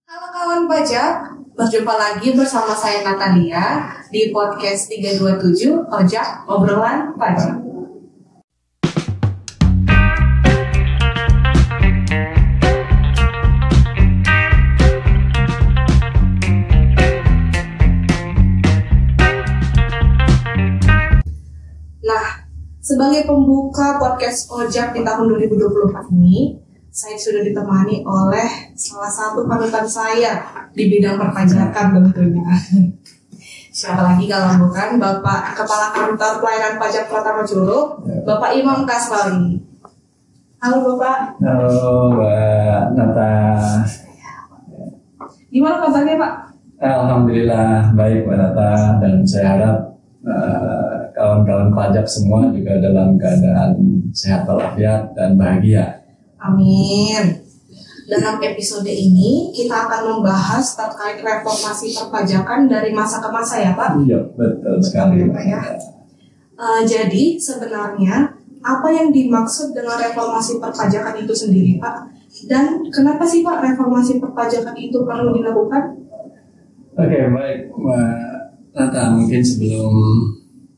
Halo kawan pajak, berjumpa lagi bersama saya Natalia di podcast 327 Ojak Obrolan Pajak. Nah, sebagai pembuka podcast Ojak di tahun 2024 ini, saya sudah ditemani oleh salah satu panutan saya di bidang perpajakan tentunya. Siapa lagi kalau bukan Bapak Kepala Kantor Pelayanan Pajak Pratama Curug, Bapak Imam Kaswali. Halo Bapak. Halo Mbak Nata. Gimana kabarnya Pak? Alhamdulillah baik Mbak Nata, dan saya harap kawan-kawan pajak semua juga dalam keadaan sehat walafiat dan bahagia. Amin. Dalam episode ini kita akan membahas terkait reformasi perpajakan dari masa ke masa ya Pak? Iya betul sekali Pak ya. Jadi sebenarnya apa yang dimaksud dengan reformasi perpajakan itu sendiri Pak? Dan kenapa sih Pak reformasi perpajakan itu perlu dilakukan? Oke, baik Mbak Nata, mungkin sebelum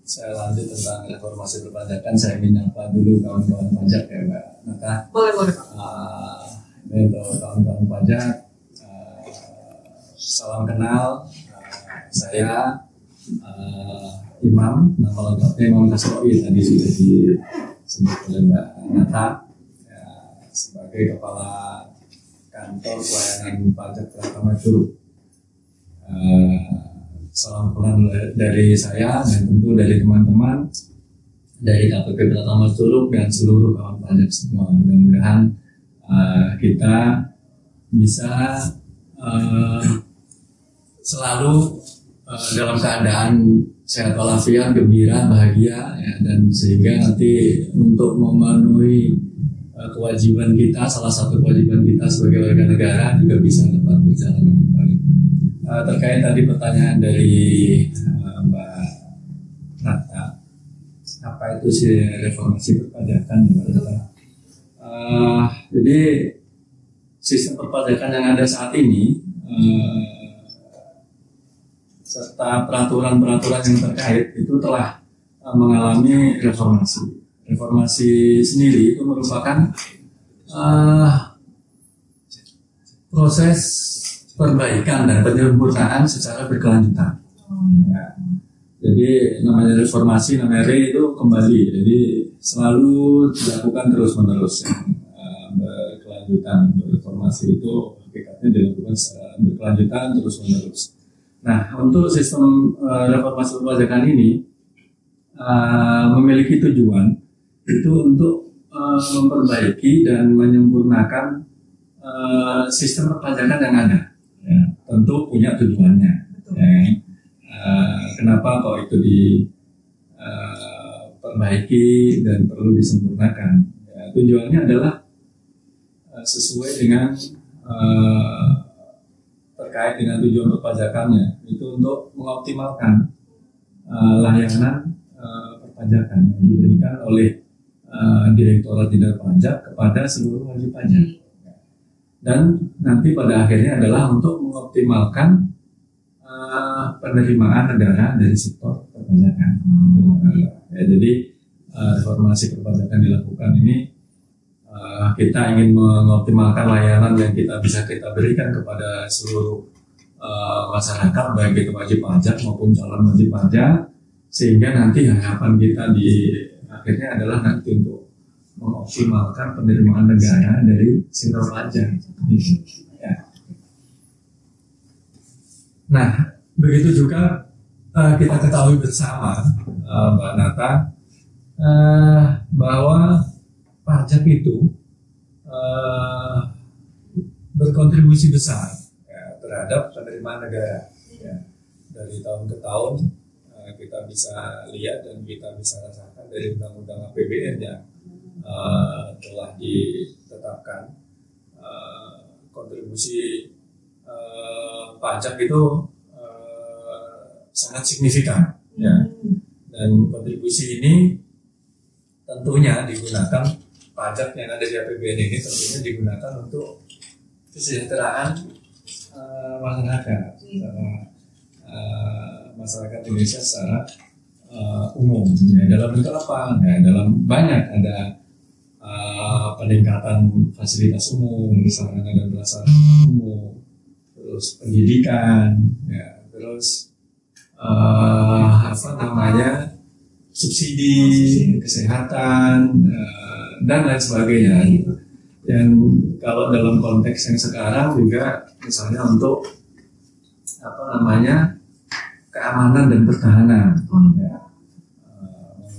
saya lanjut tentang reformasi perpajakan, saya ingin nyapa dulu kawan-kawan pajak ya Mbak Nata. Boleh Pak. Ini untuk kawan-kawan pajak, salam kenal. Saya Imam, nama lengkapnya Imam Kaswali, tadi sudah disebut oleh Mbak Nata, ya, sebagai Kepala Kantor Pelayanan Pajak Pratama Curug. Salam kenal dari saya dan tentu dari teman-teman dari KPP Pratama Curug dan seluruh kawan pajak semua. Mudah-mudahan kita bisa selalu dalam keadaan sehat walafiat, gembira, bahagia, ya, dan sehingga nanti untuk memenuhi kewajiban kita, salah satu kewajiban kita sebagai warga negara juga bisa dapat berjalan dengan baik. Terkait tadi pertanyaan dari Mbak Nata, apa itu sih reformasi perpajakan? Jadi sistem perpajakan yang ada saat ini serta peraturan-peraturan yang terkait itu telah mengalami reformasi. Reformasi sendiri itu merupakan proses perbaikan dan penyempurnaan secara berkelanjutan. Ya. Jadi namanya reformasi, namanya itu kembali. Jadi selalu dilakukan terus-menerus. Ya. Berkelanjutan. Reformasi itu hakikatnya dilakukan secara berkelanjutan terus-menerus. Nah, untuk sistem reformasi perpajakan ini memiliki tujuan itu untuk memperbaiki dan menyempurnakan sistem perpajakan yang ada. Ya, tentu punya tujuannya. Ya. Kenapa kok itu diperbaiki dan perlu disempurnakan? Ya, tujuannya adalah sesuai dengan terkait dengan tujuan perpajakannya, itu untuk mengoptimalkan layanan perpajakan yang diberikan oleh Direktorat Jenderal Pajak kepada seluruh wajib pajak. Dan nanti pada akhirnya adalah untuk mengoptimalkan penerimaan negara dari sektor perpajakan. Ya, jadi reformasi perpajakan dilakukan ini kita ingin mengoptimalkan layanan yang kita bisa kita berikan kepada seluruh masyarakat, baik itu wajib pajak maupun calon wajib pajak, sehingga nanti harapan kita di akhirnya adalah nanti untuk mengoptimalkan penerimaan negara dari sektor pajak. Ya. Nah, begitu juga kita ketahui bersama, Mbak Nata, bahwa pajak itu berkontribusi besar ya, terhadap penerimaan negara. Ya. Dari tahun ke tahun kita bisa lihat dan kita bisa rasakan dari undang-undang APBN yang telah ditetapkan, kontribusi pajak itu sangat signifikan, ya. Dan kontribusi ini tentunya digunakan, pajak yang ada di APBN ini tentunya digunakan untuk kesejahteraan masyarakat, secara masyarakat Indonesia secara umum. Ya, dalam bentuk apa? Ya, dalam banyak ada peningkatan fasilitas umum, sarana dan prasarana umum, terus pendidikan, ya, terus subsidi kesehatan dan lain sebagainya. Yang kalau dalam konteks yang sekarang juga misalnya untuk keamanan dan pertahanan. Ya.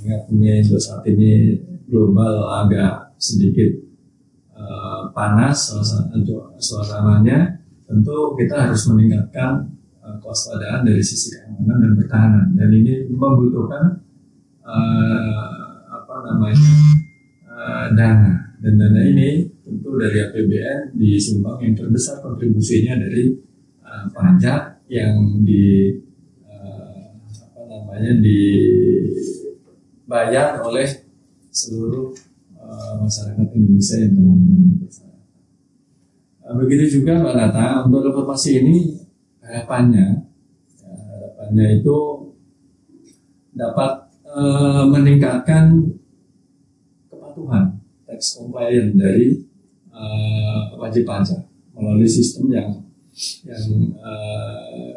Mengingatnya untuk saat ini global agak sedikit panas suasananya, tentu kita harus meningkatkan kewaspadaan dari sisi keamanan dan pertahanan, dan ini membutuhkan dana, dan dana ini tentu dari APBN disumbang yang terbesar kontribusinya dari pajak yang dibayar oleh seluruh masyarakat Indonesia yang telah memenuhi persyaratan. Begitu juga Mbak Nata, untuk reformasi ini harapannya itu dapat meningkatkan kepatuhan tax compliance dari wajib pajak melalui sistem yang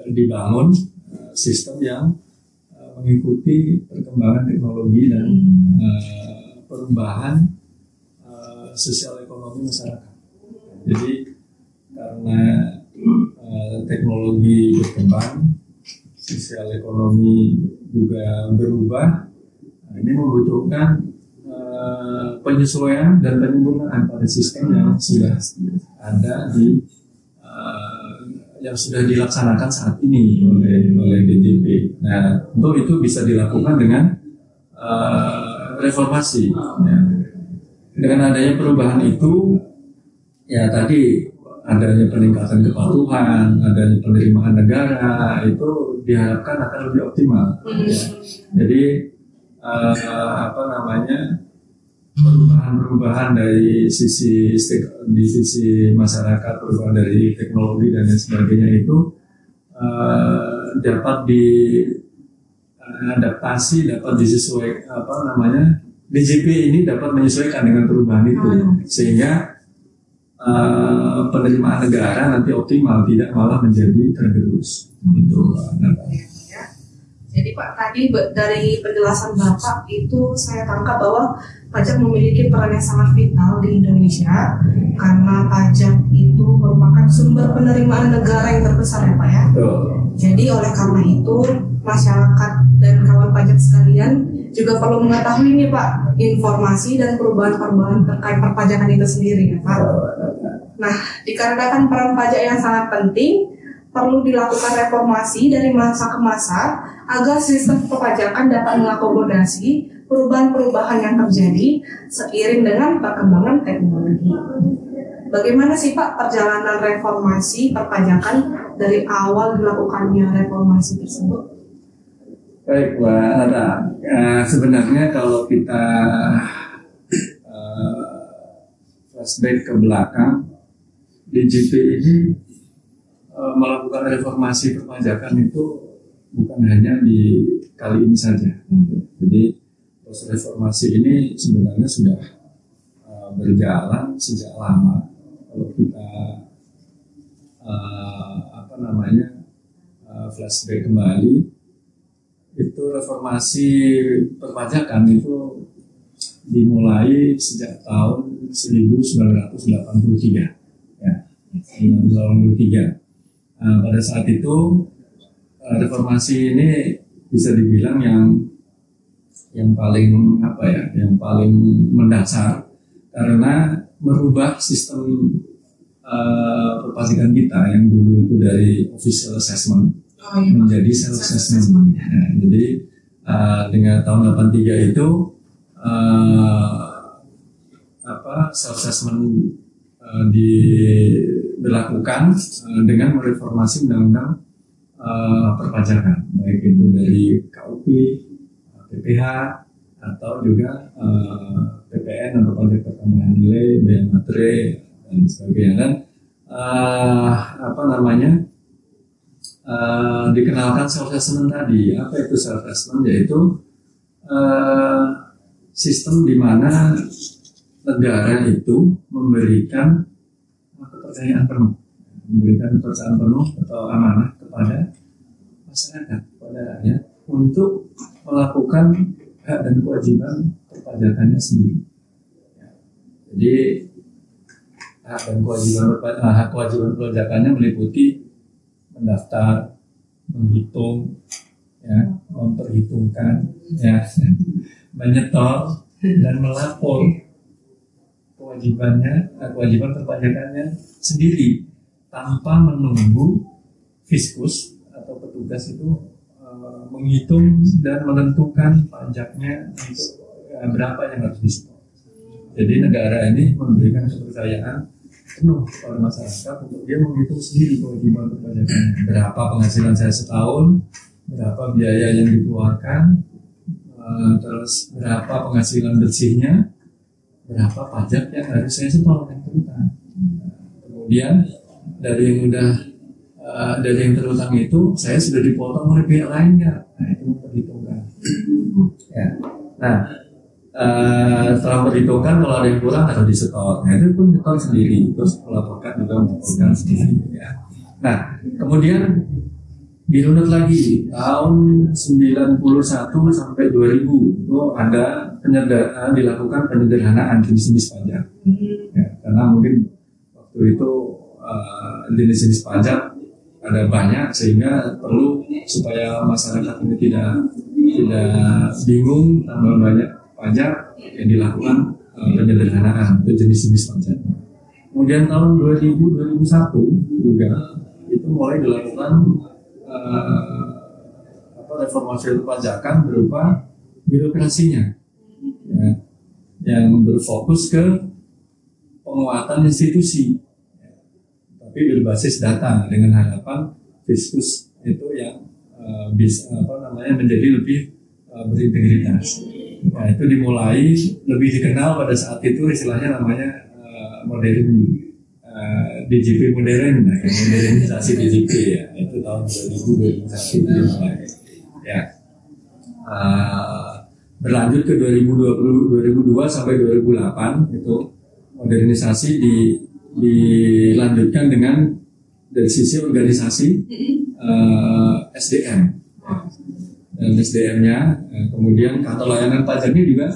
dibangun, sistem yang mengikuti perkembangan teknologi dan perubahan sosial ekonomi masyarakat. Jadi karena teknologi berkembang, sosial ekonomi juga berubah, ini membutuhkan penyesuaian dan penyempurnaan pada sistem yang sudah ada yang sudah dilaksanakan saat ini oleh DJP. Nah, tentu itu bisa dilakukan dengan reformasi. Ya. Dengan adanya perubahan itu, ya tadi adanya peningkatan kepatuhan, adanya penerimaan negara, itu diharapkan akan lebih optimal. Ya. Jadi perubahan dari sisi masyarakat, perubahan dari teknologi dan lain sebagainya itu dapat diadaptasi, dapat disesuaikan, DJP ini dapat menyesuaikan dengan perubahan itu, sehingga penerimaan negara nanti optimal, tidak malah menjadi tergerus. Itu. Jadi Pak, tadi dari penjelasan Bapak itu saya tangkap bahwa pajak memiliki peran yang sangat vital di Indonesia, karena pajak itu merupakan sumber penerimaan negara yang terbesar ya Pak ya. Jadi oleh karena itu masyarakat dan kawan pajak sekalian juga perlu mengetahui nih Pak informasi dan perubahan-perubahan terkait perpajakan itu sendiri ya Pak. Nah, dikarenakan peran pajak yang sangat penting, perlu dilakukan reformasi dari masa ke masa agar sistem perpajakan dapat mengakomodasi perubahan-perubahan yang terjadi seiring dengan perkembangan teknologi. Bagaimana sih Pak perjalanan reformasi perpajakan dari awal dilakukannya reformasi tersebut? Baik, Mbak Nata. Sebenarnya kalau kita flashback ke belakang, DJP ini melakukan reformasi perpajakan itu bukan hanya di kali ini saja. Jadi proses reformasi ini sebenarnya sudah berjalan sejak lama. Kalau kita flashback kembali, itu reformasi perpajakan itu dimulai sejak tahun 1983. Ya, 1983. Pada saat itu reformasi ini bisa dibilang yang paling mendasar, karena merubah sistem perpajakan kita yang dulu itu dari official assessment menjadi self assessment. Nah, jadi dengan tahun 83 itu self assessment diberlakukan dengan mereformasi undang-undang perpajakan, baik itu dari KUP, PPH, atau juga PPN atau pajak pertambahan nilai, bea materai dan sebagainya. Dan dikenalkan self assessment tadi. Apa itu self assessment? Yaitu sistem di mana negara itu memberikan kepercayaan penuh atau amanah kepada masyarakat, kepada rakyat untuk melakukan hak dan kewajiban perpajakannya sendiri. Jadi hak kewajiban perpajakannya meliputi mendaftar, menghitung, ya, memperhitungkan, ya, menyetor dan melapor kewajiban perpajakannya sendiri tanpa menunggu fiskus atau petugas itu menghitung dan menentukan pajaknya untuk berapa yang harus disetor. Jadi negara ini memberikan kepercayaan penuh kepada masyarakat untuk dia menghitung sendiri kewajiban perpajakannya. Berapa penghasilan saya setahun, berapa biaya yang dikeluarkan, terus berapa penghasilan bersihnya, berapa pajak yang harus saya setor yang terutang. Kemudian dari yang terutang itu saya sudah dipotong oleh pihak lain nggak? Nah itu memperhitungkan. Ya. Nah setelah memperhitungkan kalau ada yang kurang atau disetor, nah itu pun nyetor sendiri, terus melaporkan juga melaporkan sendiri. Ya. Nah kemudian dirunut lagi tahun 91 sampai 2000 itu ada dilakukan penyederhanaan jenis-jenis pajak. Ya, karena mungkin waktu itu jenis-jenis pajak ada banyak sehingga perlu supaya masyarakat ini tidak bingung tambah banyak pajak yang dilakukan penyederhanaan itu jenis-jenis pajak. Kemudian tahun 2001 juga itu mulai dilakukan reformasi perpajakan berupa birokrasinya, ya, yang berfokus ke penguatan institusi, ya, tapi berbasis data dengan harapan fiskus itu yang bisa menjadi lebih berintegritas. Nah, itu dimulai lebih dikenal pada saat itu istilahnya namanya modern. DJP modern, modernisasi DJP ya, itu tahun 2001 ya. Berlanjut ke 2002 sampai 2008 itu modernisasi dilanjutkan dengan dari sisi organisasi SDM dan SDM-nya, kemudian kantor layanan pajaknya juga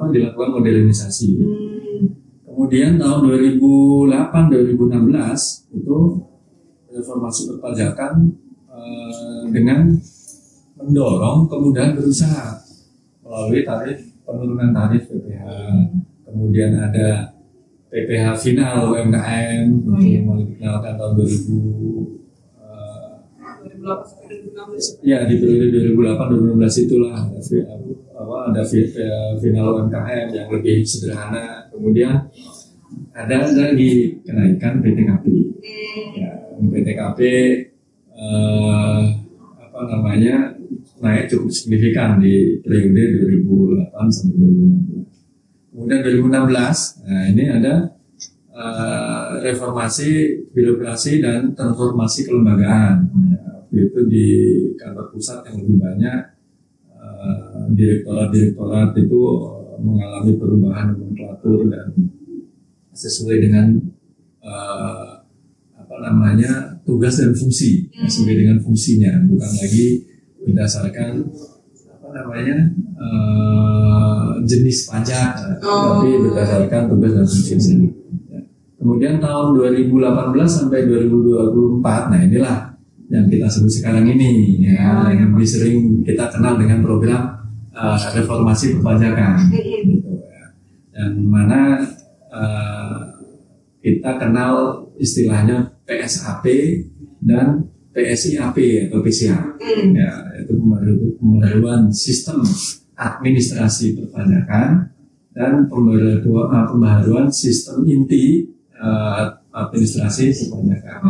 dilakukan modernisasi. Kemudian tahun 2008-2016 itu reformasi perpajakan dengan mendorong kemudahan berusaha melalui penurunan tarif PPh, kemudian ada PPh final UMKM yang dikenalkan tahun 2016 ya, di periode 2008-2016 itulah ada final UMKM yang lebih sederhana. Kemudian ada lagi kenaikan PTKP. Ya, PTKP naik cukup signifikan di periode 2008 sampai 2016. Kemudian 2016, nah ini ada reformasi birokrasi dan transformasi kelembagaan. Ya, itu di kantor pusat yang lebih banyak direktorat itu mengalami perubahan nomenklatur dan sesuai dengan tugas dan fungsi, sesuai dengan fungsinya, bukan lagi berdasarkan jenis pajak, tapi berdasarkan tugas dan fungsi. Kemudian tahun 2018 sampai 2024, nah inilah yang kita sebut sekarang ini, ya, yang lebih sering kita kenal dengan program reformasi perpajakan, gitu, ya. Yang mana kita kenal istilahnya PSAP dan PSIAP atau PCA, ya, itu pembaruan sistem administrasi perpajakan dan pembaruan sistem inti administrasi perpajakan.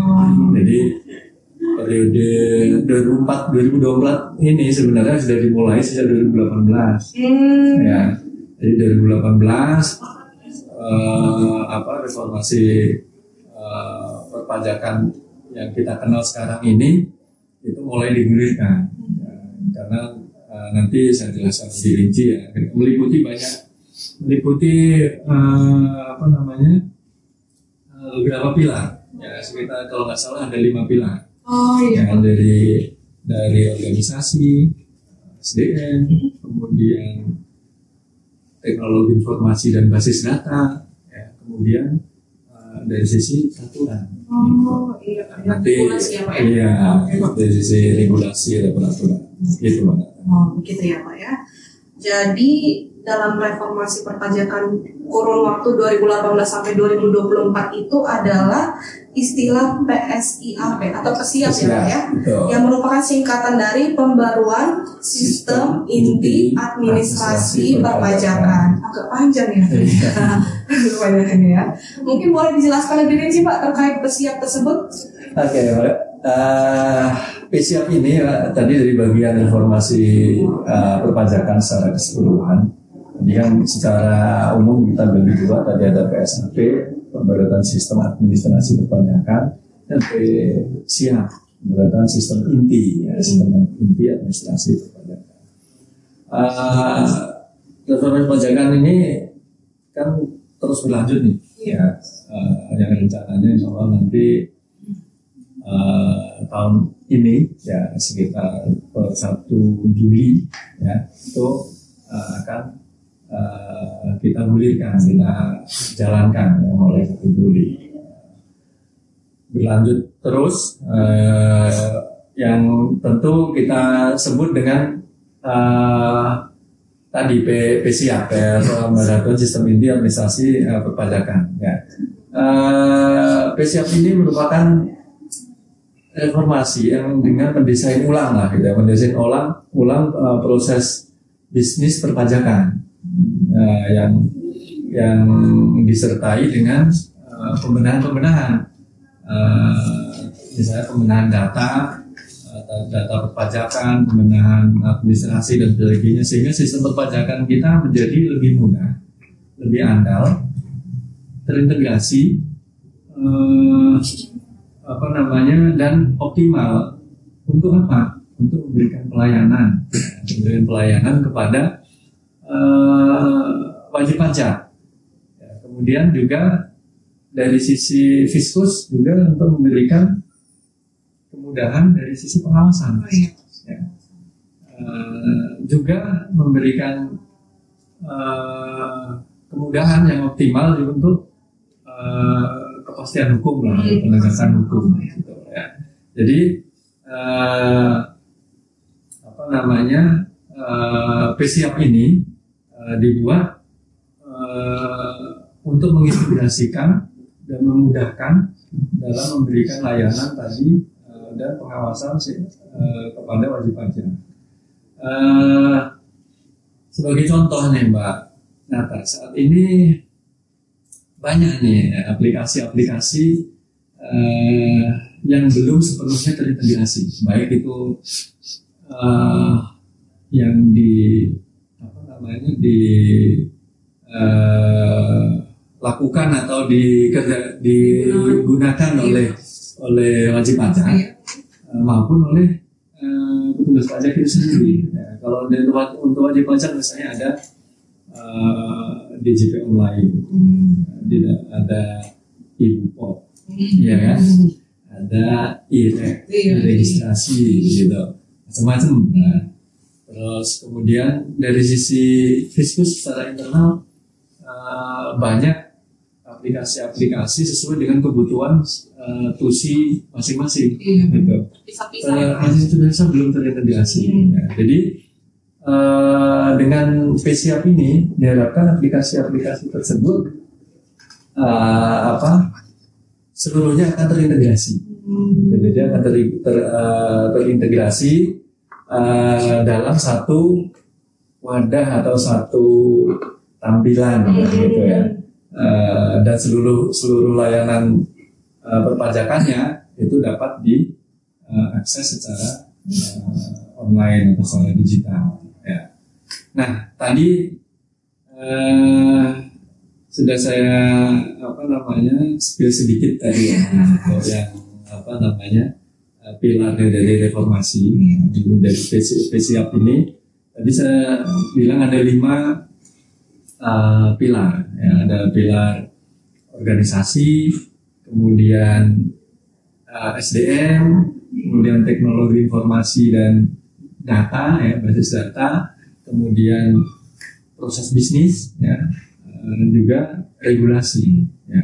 Jadi periode 2024 ini sebenarnya sudah dimulai sejak 2018. Ya, jadi 2018 reformasi perpajakan yang kita kenal sekarang ini itu mulai digulirkan. Karena nanti saya jelaskan lebih rinci ya, meliputi beberapa pilar. Ya, sekitar kalau nggak salah ada 5 pilar. Oh iya. Ya, dari organisasi, SDM, kemudian teknologi informasi dan basis data, ya, kemudian dari sisi aturan. Oh iya. Nanti iya, dari sisi regulasi dan peraturan. Gitu Pak. Oh begitu ya Pak ya. Jadi dalam reformasi perpajakan kurun waktu 2018 sampai 2024 itu adalah istilah PSIAP atau PSIAP ya Pak ya, yang merupakan singkatan dari Pembaruan Sistem Inti Administrasi Perpajakan. Agak panjang ya. Kebanyakan ya. Mungkin boleh dijelaskan lebih rinci Pak terkait PSIAP tersebut? Oke, PSIAP ini tadi dari bagian informasi perpajakan secara keseluruhan. Jadi kan secara umum kita bagi dua, tadi ada PSAP, Pembaruan Sistem Administrasi Perpajakan, dan PSIAP, Pembaruan Sistem Inti, ya, Sistem Inti Administrasi Perpajakan. Reformasi perpajakan ini kan terus berlanjut nih, ya, yang rencananya insya Allah nanti tahun ini ya sekitar per 1 Juli ya itu akan kita gulirkan, kita jalankan ya, mulai 1 Juli. Berlanjut terus yang tentu kita sebut dengan tadi PSIAP, Pembaruan Sistem Inti Administrasi Perpajakan. Ya. PSIAP ini merupakan reformasi yang dengan mendesain ulang lah, gitu ya, mendesain ulang proses bisnis perpajakan yang disertai dengan pembenahan, misalnya pembenahan data perpajakan, pembenahan administrasi dan sebagainya, sehingga sistem perpajakan kita menjadi lebih mudah, lebih andal, terintegrasi, dan optimal untuk apa? Untuk memberikan pelayanan kepada wajib pajak. Ya, kemudian juga dari sisi fiskus juga untuk memberikan kemudahan dari sisi pengawasan. Ya. Juga memberikan kemudahan yang optimal untuk kepastian hukum lah, penegakan hukum gitu ya. Jadi PSIAP ini dibuat untuk mengintegrasikan dan memudahkan dalam memberikan layanan tadi dan pengawasan kepada wajib pajak. Sebagai contoh nih Mbak Nata, saat ini banyak nih aplikasi-aplikasi yang belum sepenuhnya terintegrasi, baik itu yang dilakukan atau digunakan oleh wajib pajak maupun oleh petugas pajak itu sendiri. Ya, kalau untuk wajib pajak misalnya ada DJP online, ada e-Bupot, ya kan? Ada registrasi gitu, macam-macam. Nah, terus kemudian dari sisi fiskus secara internal banyak aplikasi-aplikasi sesuai dengan kebutuhan tusi masing-masing, gitu. Masih belum terintegrasi. Ya, jadi dengan PSIAP ini diharapkan aplikasi-aplikasi tersebut seluruhnya akan terintegrasi. Jadi dia akan terintegrasi dalam satu wadah atau satu tampilan gitu ya. Dan seluruh layanan perpajakannya itu dapat diakses secara online atau secara digital. Ya. Nah, tadi sudah saya spill sedikit tadi ya, untuk yang pilarnya dari reformasi. Dari spesial ini tadi saya bilang ada 5 pilar ya. Ada pilar organisasi, kemudian SDM, kemudian teknologi informasi dan data ya, basis data, kemudian proses bisnis ya, dan juga regulasi ya.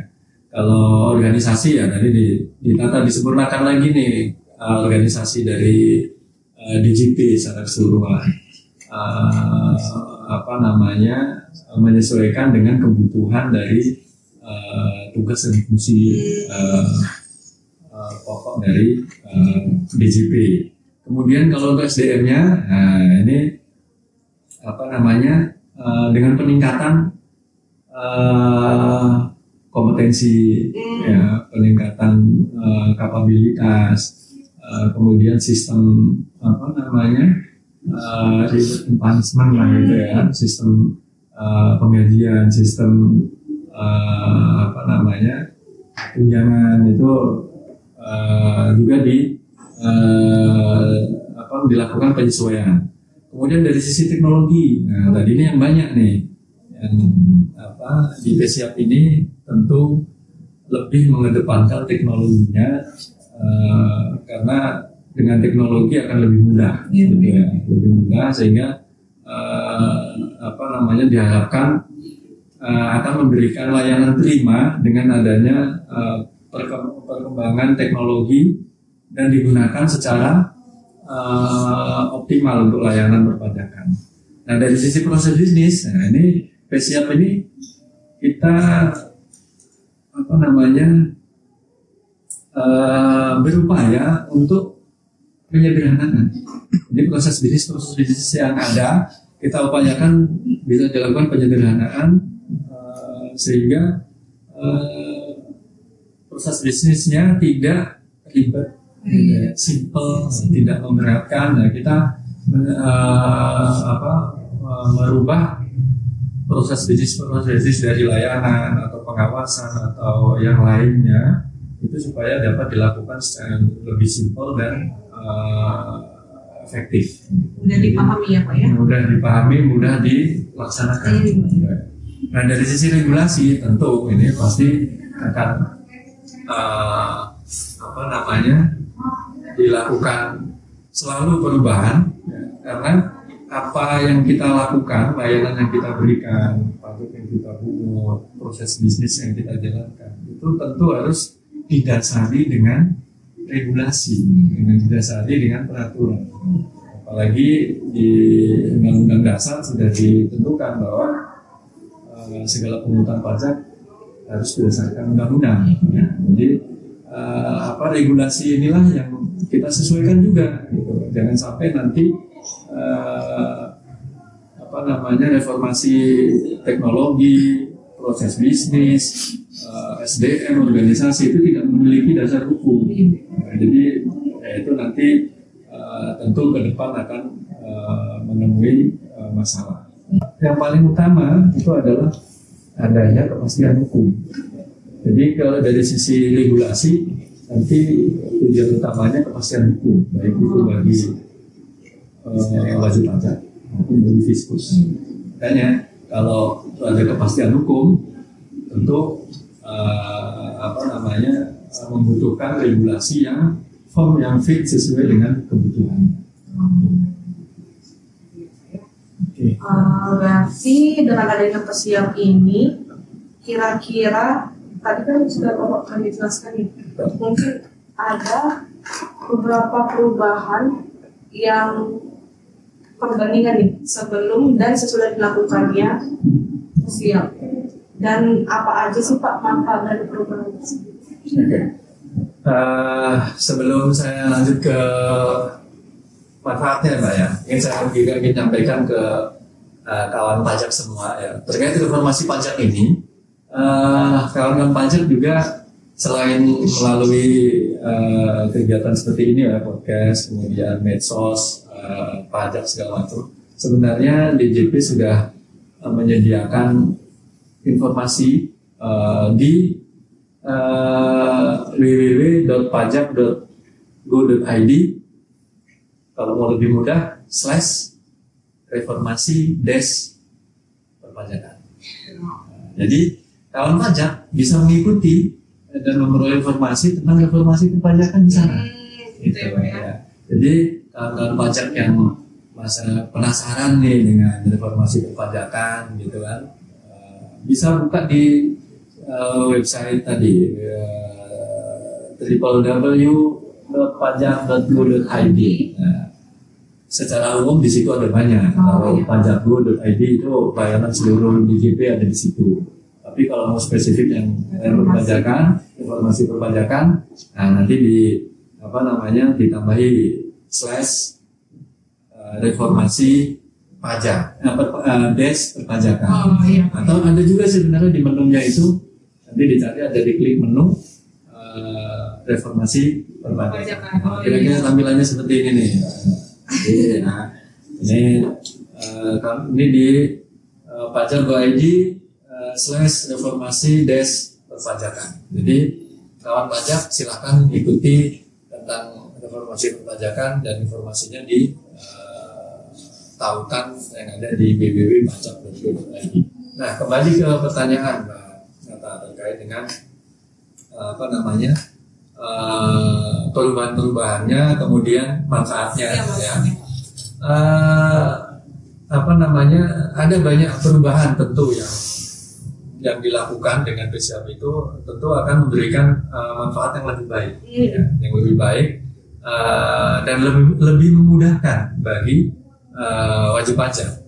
Kalau organisasi ya tadi ditata disempurnakan lagi nih, organisasi dari DJP secara keseluruhan, menyesuaikan dengan kebutuhan dari tugas dan fungsi pokok dari DJP. Kemudian kalau untuk SDM-nya, ini dengan peningkatan kompetensi, ya, peningkatan kapabilitas, kemudian sistem punishment lah gitu ya, sistem penggajian, sistem tunjangan itu juga dilakukan penyesuaian. Kemudian dari sisi teknologi, nah tadi ini yang banyak nih, yang di PSIAP ini tentu lebih mengedepankan teknologinya, karena dengan teknologi akan lebih mudah, gitu ya, lebih mudah sehingga diharapkan akan memberikan layanan prima dengan adanya perkembangan teknologi dan digunakan secara optimal untuk layanan perpajakan. Nah dari sisi proses bisnis, nah ini PSIAP ini kita berupaya untuk menyederhanakan. Jadi proses bisnis yang ada kita upayakan bisa dilakukan penyederhanaan, sehingga proses bisnisnya tidak ribet, simple, tidak memberatkan. Nah, kita merubah proses bisnis dari layanan atau pengawasan atau yang lainnya itu supaya dapat dilakukan secara lebih simpel dan efektif. Mudah dipahami ya Pak ya? Mudah dipahami, mudah dilaksanakan. Nah dari sisi regulasi tentu ini pasti akan dilakukan selalu perubahan ya, karena apa yang kita lakukan, layanan yang kita berikan, produk yang kita buat, proses bisnis yang kita jalankan itu tentu harus didasari dengan regulasi, didasari dengan peraturan. Apalagi di Undang-Undang Dasar sudah ditentukan bahwa segala pungutan pajak harus berdasarkan undang-undang. Ya. Jadi regulasi inilah yang kita sesuaikan juga. Gitu. Jangan sampai nanti reformasi teknologi, proses bisnis, SDM, organisasi itu tidak memiliki dasar hukum. Nah, jadi itu nanti tentu ke depan akan menemui masalah. Yang paling utama itu adalah adanya kepastian hukum. Jadi kalau dari sisi regulasi nanti tujuan utamanya kepastian hukum, baik itu bagi wajib pajak maupun bagi fiskus. Makanya kalau ada kepastian hukum, tentu membutuhkan regulasi yang firm, yang fit sesuai dengan kebutuhan. Berarti dengan adanya PSIAP ini, kira-kira tadi kan sudah Bapak dijelaskan nih, mungkin ada beberapa perubahan yang perbandingan nih sebelum dan sesudah dilakukannya PSIAP. Dan apa aja sih Pak manfaat dari perubahan tersebut? Sebelum saya lanjut ke manfaatnya Pak ya, ingin sampaikan ke kawan pajak semua ya, terkait reformasi pajak ini. Kawan-kawan pajak juga selain melalui kegiatan seperti ini ya, podcast, kemudian medsos, pajak segala macam, sebenarnya DJP sudah menyediakan informasi di www.pajak.go.id. Kalau mau lebih mudah /reformasi-perpajakan. Jadi kawan pajak bisa mengikuti dan memperoleh informasi tentang reformasi perpajakan di sana. Gitu ya. Jadi kawan pajak yang masa penasaran nih dengan reformasi perpajakan gitu kan, bisa buka di website tadi www.pajak.go.id. Secara umum di situ ada banyak. Kalau pajak.go.id itu layanan seluruh DJP ada di situ. Tapi kalau mau spesifik yang perpajakan, informasi perpajakan, nanti ditambahi /reformasi pajak, perpajakan. Atau ada juga sebenarnya di menunya itu nanti dicari, ada di klik menu reformasi perpajakan. Kira-kira tampilannya seperti ini nih. Ini di pajak.go.id /reformasi-perpajakan. Jadi kawan pajak silakan ikuti tentang reformasi perpajakan dan informasinya di tautan yang ada di www.pajak.go.id. Nah, kembali ke pertanyaan Mbak Nata terkait dengan perubahan-perubahannya, kemudian manfaatnya. Ada banyak perubahan tentu yang dilakukan dengan PCAP itu tentu akan memberikan manfaat yang lebih baik, dan lebih memudahkan bagi wajib pajak.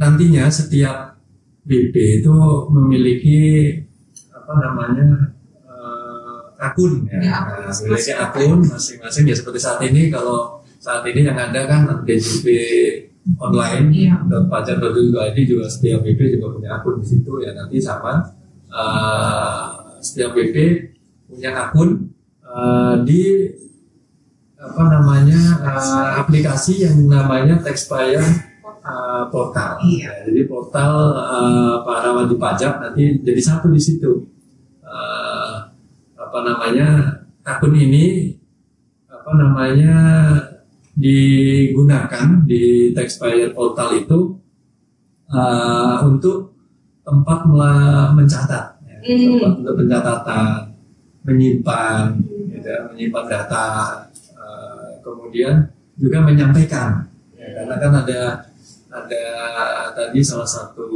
Nantinya setiap BP itu memiliki akun, memiliki akun masing-masing. Ya seperti saat ini, kalau saat ini yang ada kan DJP online, pajak.go.id juga setiap BP juga punya akun di situ ya. Nanti sama setiap BP punya akun di aplikasi yang namanya Taxpayer Portal. Jadi portal para wajib pajak nanti jadi satu di situ. Akun ini digunakan di Taxpayer Portal itu untuk tempat mencatat, tempat untuk pencatatan, menyimpan data, kemudian juga menyampaikan. Karena kan ada tadi salah satu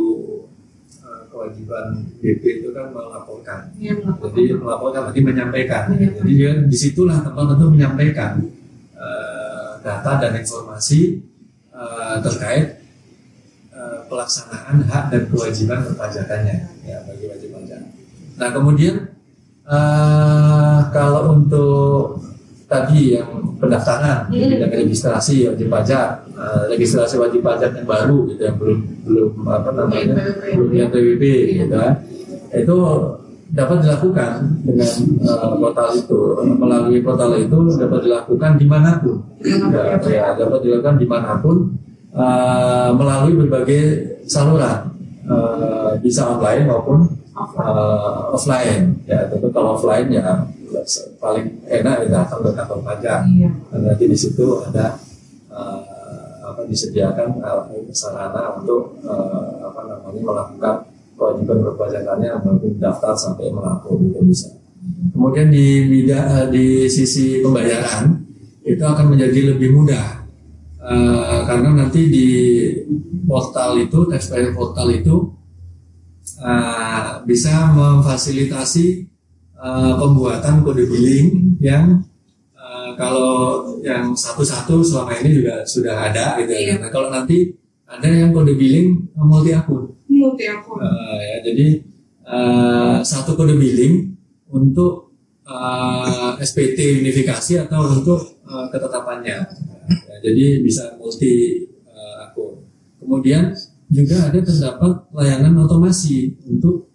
kewajiban BP itu kan melaporkan. Jadi melaporkan berarti menyampaikan. Jadi disitulah tempat untuk menyampaikan data dan informasi terkait pelaksanaan hak dan kewajiban perpajakannya bagi wajib pajak. Nah, kemudian kalau untuk tadi yang pendaftaran dan registrasi wajib pajak, registrasi wajib pajak yang baru gitu, yang belum PWP gitu, itu dapat dilakukan dengan portal itu, melalui portal itu dapat dilakukan dimanapun, dapat dilakukan dimanapun melalui berbagai saluran, bisa online maupun offline. Ya, tentu kalau offline ya paling enak datang ke kantor pajak. Nanti di situ ada disediakan sarana untuk melakukan kewajiban perpajakannya, maupun daftar sampai melapor itu bisa. Kemudian di sisi pembayaran itu akan menjadi lebih mudah karena nanti di portal itu, Taxpayer Portal itu bisa memfasilitasi pembuatan kode billing yang kalau yang satu-satu selama ini juga sudah ada gitu. Nah, kalau nanti ada yang kode billing multi akun. Jadi satu kode billing untuk SPT unifikasi atau untuk ketetapannya. Jadi bisa multi akun. Kemudian juga ada terdapat layanan otomasi untuk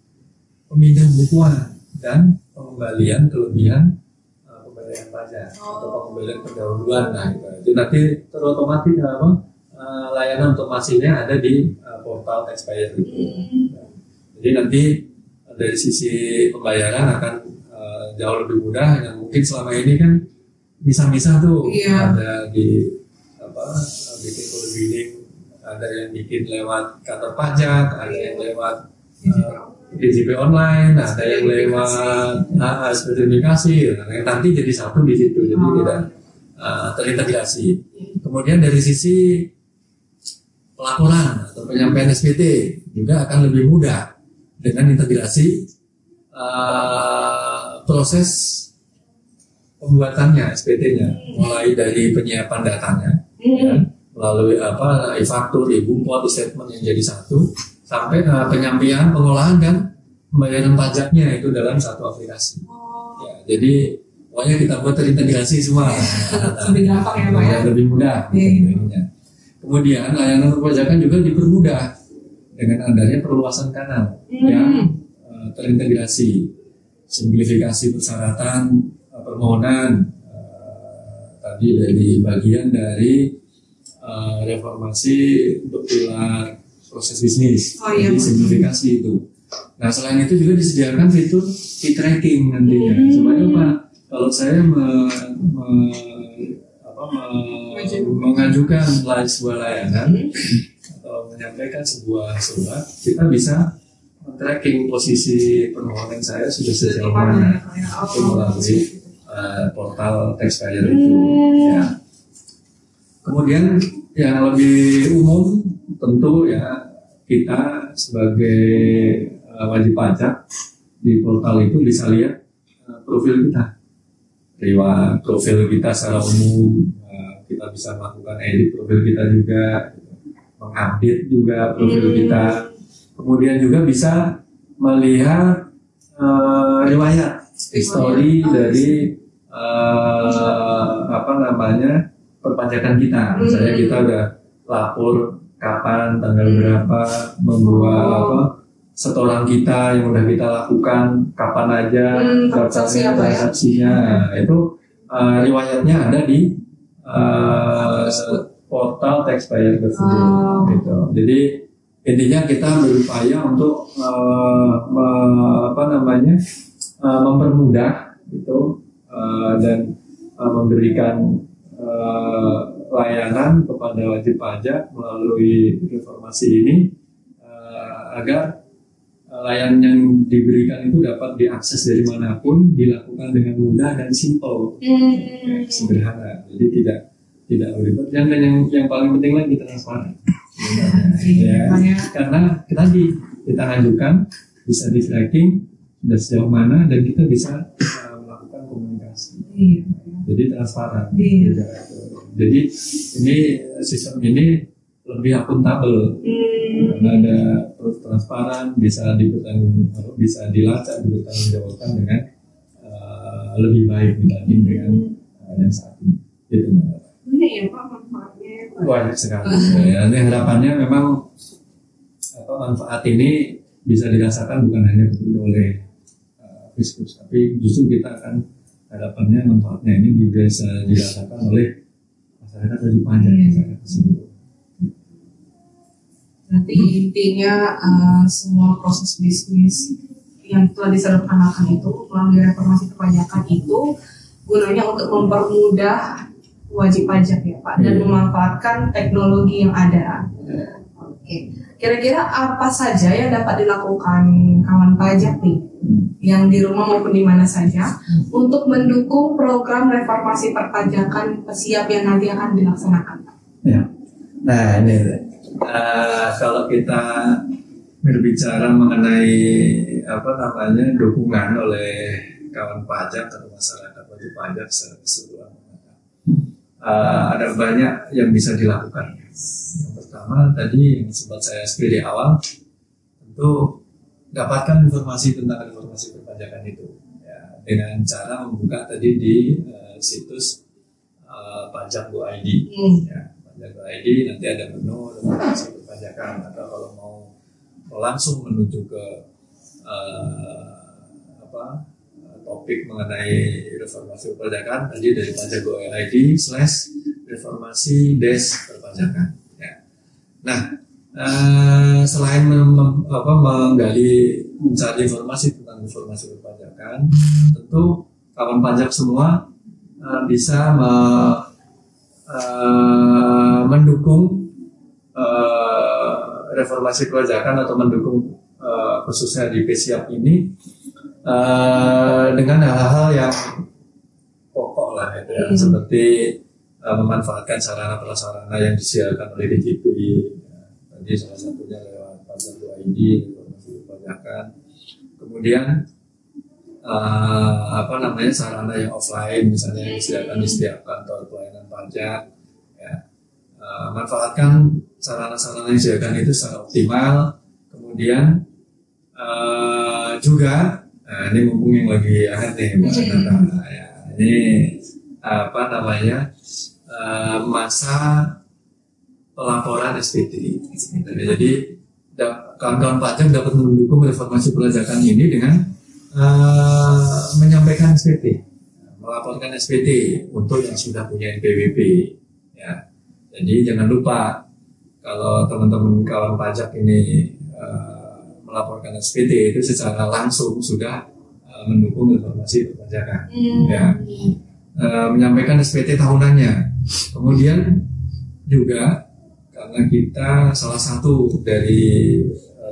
pemindahan bukuan dan pengembalian kelebihan pembayaran pajak atau pengembalian pendahuluan. Nah, itu nanti terotomatis layanan otomasinya ada di portal Taxpayer itu. Jadi nanti dari sisi pembayaran akan jauh lebih mudah. Yang mungkin selama ini kan misah-misah tuh, ada di bikin billing, ada yang bikin lewat kantor pajak, ada yang lewat DJP online, ada yang lewat sertifikasi. Nanti jadi satu di situ, jadi tidak terintegrasi. Kemudian dari sisi pelaporan atau penyampaian SPT juga akan lebih mudah dengan integrasi proses pembuatannya SPT-nya, mulai dari penyiapan datanya, melalui e-faktur, e-bupot, e-statement yang jadi satu, sampai penyampaian, pengolahan dan pembayaran pajaknya itu dalam satu aplikasi. Ya, jadi pokoknya kita buat terintegrasi semua. Lebih gampang ya Pak ya? Lebih mudah. Kemudian layanan perpajakan juga dipermudah dengan adanya perluasan kanal yang terintegrasi, simplifikasi persyaratan permohonan, tadi dari bagian dari reformasi untuk pilar proses bisnis, jadi simplifikasi itu. Nah selain itu juga disediakan fitur e-tracking nantinya, supaya apa? Kalau saya mengajukan sebuah layanan atau menyampaikan sebuah surat, kita bisa tracking posisi permohonan saya sudah sejauh mana, itu melalui portal taxpayer itu. Ya. Kemudian yang lebih umum tentu ya kita sebagai wajib pajak di portal itu bisa lihat profil kita, lewat profil kita secara umum. Kita bisa melakukan edit profil kita juga, mengupdate juga profil kita. Kemudian juga bisa melihat riwayat histori dari perpajakan kita. Misalnya kita udah lapor kapan, tanggal berapa, membuat setoran kita yang udah kita lakukan, kapan aja, transaksinya. Itu riwayatnya ada di portal taxpayer tersebut. Gitu. Jadi intinya kita berupaya untuk mempermudah gitu dan memberikan layanan kepada wajib pajak melalui informasi ini agar layanan yang diberikan itu dapat diakses dari manapun, dilakukan dengan mudah dan simple, sederhana. Jadi tidak ribet. Yang paling penting lagi transparan. Ya, karena tadi kita ajukan bisa di tracking sudah sejauh mana dan kita bisa melakukan komunikasi. Jadi transparan. Jadi ini sistem ini lebih akuntabel karena ada transparan, bisa dilacak, dipertanggungjawabkan dengan lebih baik dibanding dengan yang saat ini. Itu Mbak. Banyak ya Pak manfaatnya. Banyak sekali. Ya, harapannya memang manfaat ini bisa dirasakan bukan hanya oleh Fiskus, tapi justru kita akan harapannya manfaatnya ini bisa dirasakan oleh masyarakat wajib pajak masyarakat tersebut. Berarti intinya semua proses bisnis yang telah disederhanakan itu melalui reformasi perpajakan itu gunanya untuk mempermudah wajib pajak ya Pak dan memanfaatkan teknologi yang ada. Oke. Kira-kira apa saja yang dapat dilakukan kawan pajak nih yang di rumah maupun di mana saja untuk mendukung program reformasi perpajakan siap yang nanti akan dilaksanakan? Ya. Nah ini kalau kita berbicara mengenai dukungan oleh kawan pajak atau masyarakat wajib pajak secara keseluruhan, ada banyak yang bisa dilakukan. Yang pertama tadi yang sempat saya spill di awal, tentu dapatkan informasi tentang reformasi perpajakan itu ya, dengan cara membuka tadi di situs pajak.go.id ya, pajak.go.id nanti ada menu reformasi perpajakan, atau kalau mau langsung menuju ke topik mengenai reformasi perpajakan tadi dari pajak.go.id/reformasi-perpajakan ya. Nah selain mencari informasi tentang informasi perpajakan, tentu kawan pajak semua bisa mendukung reformasi perpajakan atau mendukung khususnya di PSIAP ini dengan hal-hal yang pokok lah itu ya, seperti memanfaatkan sarana prasarana yang disediakan oleh DJP. Tadi salah satunya lewat Pajak.id, informasi perpajakan. Kemudian sarana yang offline misalnya yang disediakan di setiap kantor pelayanan pajak. Ya. Manfaatkan sarana-sarana yang disediakan itu secara optimal. Kemudian juga, ini mumpung yang lagi hangat nih, ini masa pelaporan SPT. Jadi kawan-kawan pajak dapat mendukung reformasi perpajakan ini dengan menyampaikan SPT, melaporkan SPT untuk yang sudah punya NPWP. Ya. Jadi jangan lupa kalau teman-teman kawan pajak ini melaporkan SPT itu secara langsung sudah mendukung reformasi perpajakan. Ya. Menyampaikan SPT tahunannya. Kemudian juga karena kita salah satu dari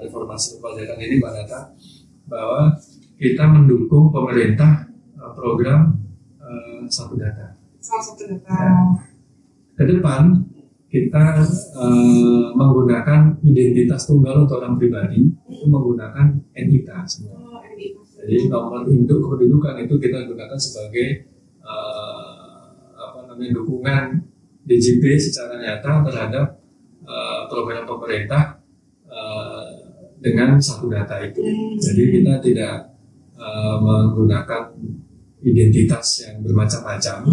reformasi perpajakan ini Mbak Nata, bahwa kita mendukung pemerintah program satu data. Ya. Ke depan kita menggunakan identitas tunggal untuk orang pribadi itu menggunakan NIK semua. Jadi nomor induk kependudukan itu kita gunakan sebagai dukungan DJP secara nyata terhadap program pemerintah dengan satu data itu. Jadi kita tidak menggunakan identitas yang bermacam-macam.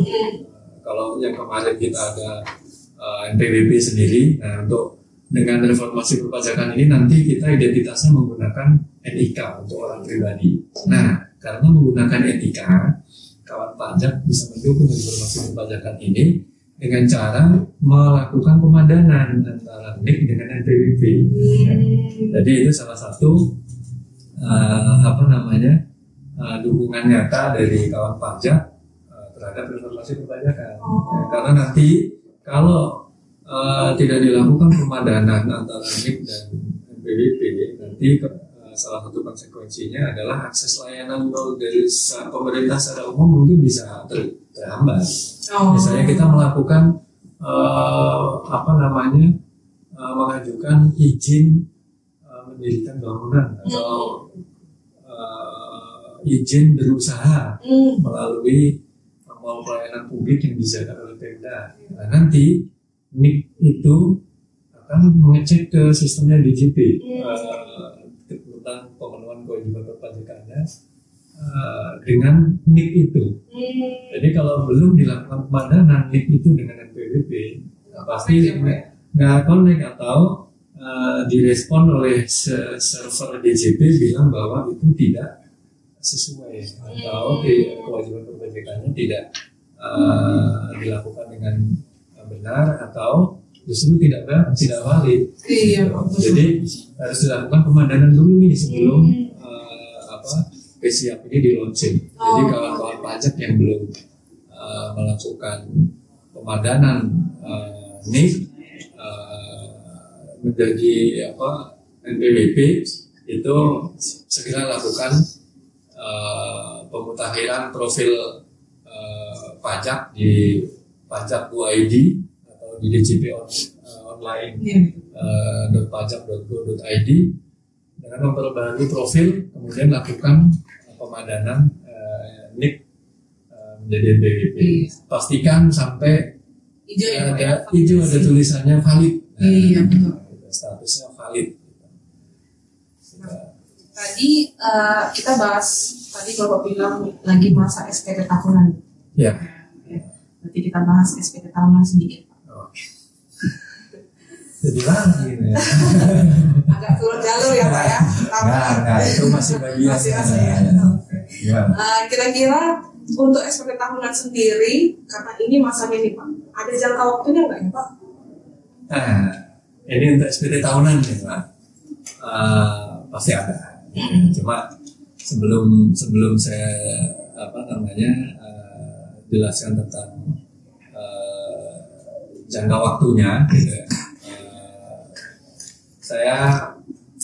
Kalau yang kemarin kita ada NPWP sendiri, nah untuk dengan reformasi perpajakan ini nanti kita identitasnya menggunakan NIK untuk orang pribadi. Nah, karena menggunakan NIK, kawan pajak bisa mendukung reformasi perpajakan ini dengan cara melakukan pemadanan antara NIK dengan NPWP. Jadi itu salah satu dukungan nyata dari kawan pajak terhadap reformasi perpajakan. Karena nanti kalau tidak dilakukan pemadanan antara NIK dan NPWP, nanti salah satu konsekuensinya adalah akses layanan dari pemerintah secara umum mungkin bisa terhambat. Misalnya kita melakukan mengajukan izin mendirikan bangunan atau izin berusaha melalui pelayanan publik yang disediakan oleh Pemda. Nah, nanti NIK itu akan mengecek ke sistemnya DJP tentang pemenuhan kewajiban perpajakannya dengan NIK itu. Jadi kalau belum dilakukan pemadanan NIK itu dengan NPWP, pasti nggak connect atau direspon oleh server DJP bilang bahwa itu tidak sesuai atau kewajiban perpajakannya tidak dilakukan dengan benar atau justru tidak valid. Jadi harus dilakukan pemadanan dulu nih sebelum PSIAP ini di launching. Jadi kawan-kawan pajak yang belum melakukan pemadanan NIK menjadi NPWP itu segera lakukan pemutakhiran profil pajak di Pajak.id atau di DJP online .pajak.go.id dengan memperbarui profil, kemudian lakukan pemadanan NIK menjadi NPWP. Pastikan sampai hijau ada tulisannya valid. Statusnya valid. Tadi kita bahas, tadi Bapak bilang lagi masa SPT tahunan. Ya. Berarti kita bahas SPT tahunan sedikit. Oke. Jadi lagi ya. Agak turun jalur ya Pak ya. Nah, itu masih bagian. Kira-kira untuk SPT tahunan sendiri, karena ini masanya nih Pak, ada jangka waktunya nggak ya Pak? Nah, Ini untuk SPT tahunan ya Pak. Pasti ada. Cuma sebelum saya jelaskan tentang jangka waktunya, gitu ya. Saya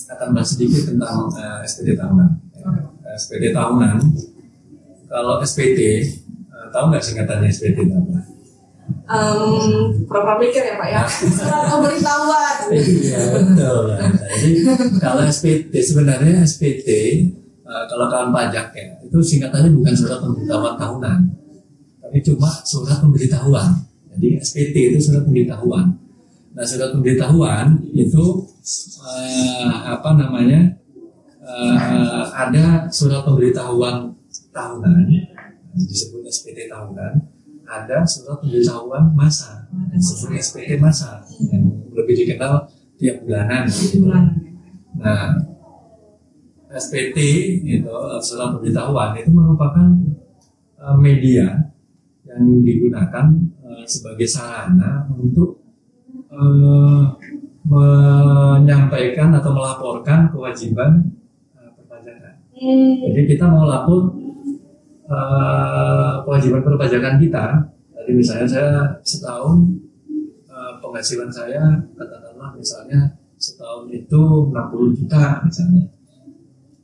akan bahas sedikit tentang SPT tahunan. SPT tahunan, kalau SPT, tahu nggak singkatannya SPT tahunan? Pernah mikir ya Pak ya, surat pemberitahuan. Iya betul. Jadi kalau SPT sebenarnya SPT kalau kawan pajak ya itu singkatannya bukan surat pemberitahuan tahunan, tapi cuma surat pemberitahuan. Jadi SPT itu surat pemberitahuan. Nah surat pemberitahuan itu ada surat pemberitahuan tahunan disebut SPT tahunan, ada surat pemberitahuan masa disebut SPT masa yang lebih dikenal tiap bulanan. Nah SPT itu surat pemberitahuan itu merupakan media yang digunakan sebagai sarana untuk menyampaikan atau melaporkan kewajiban perpajakan. Jadi kita mau lapor kewajiban perpajakan kita. Tadi misalnya saya setahun penghasilan saya katakanlah misalnya setahun itu 60 juta misalnya.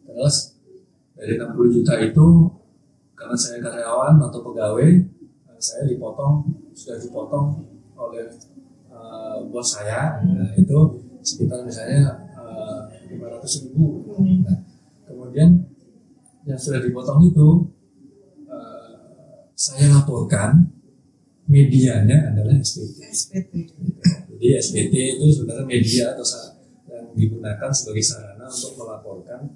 Terus dari 60 juta itu karena saya karyawan atau pegawai, saya sudah dipotong oleh bos saya, itu sekitar misalnya 500.000. Nah, kemudian yang sudah dipotong itu saya laporkan, medianya adalah SPT. Jadi SPT itu sebenarnya media atau yang digunakan sebagai sarana untuk melaporkan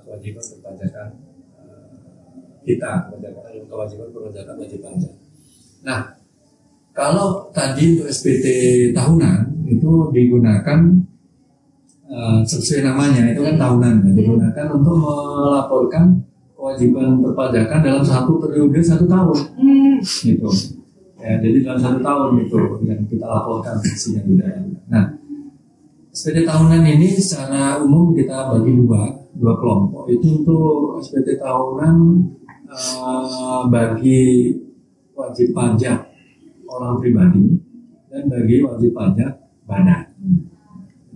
kewajiban perpajakan kita, kewajiban perpajakan wajib pajak. Nah, kalau tadi untuk SPT tahunan itu digunakan sesuai namanya itu kan tahunan, digunakan untuk melaporkan kewajiban perpajakan dalam satu periode 1 tahun, gitu. Ya, jadi dalam 1 tahun itu yang kita laporkan isinya di dalam. Nah, SPT tahunan ini secara umum kita bagi dua kelompok. Itu untuk SPT tahunan bagi wajib pajak orang pribadi dan bagi wajib pajak badan.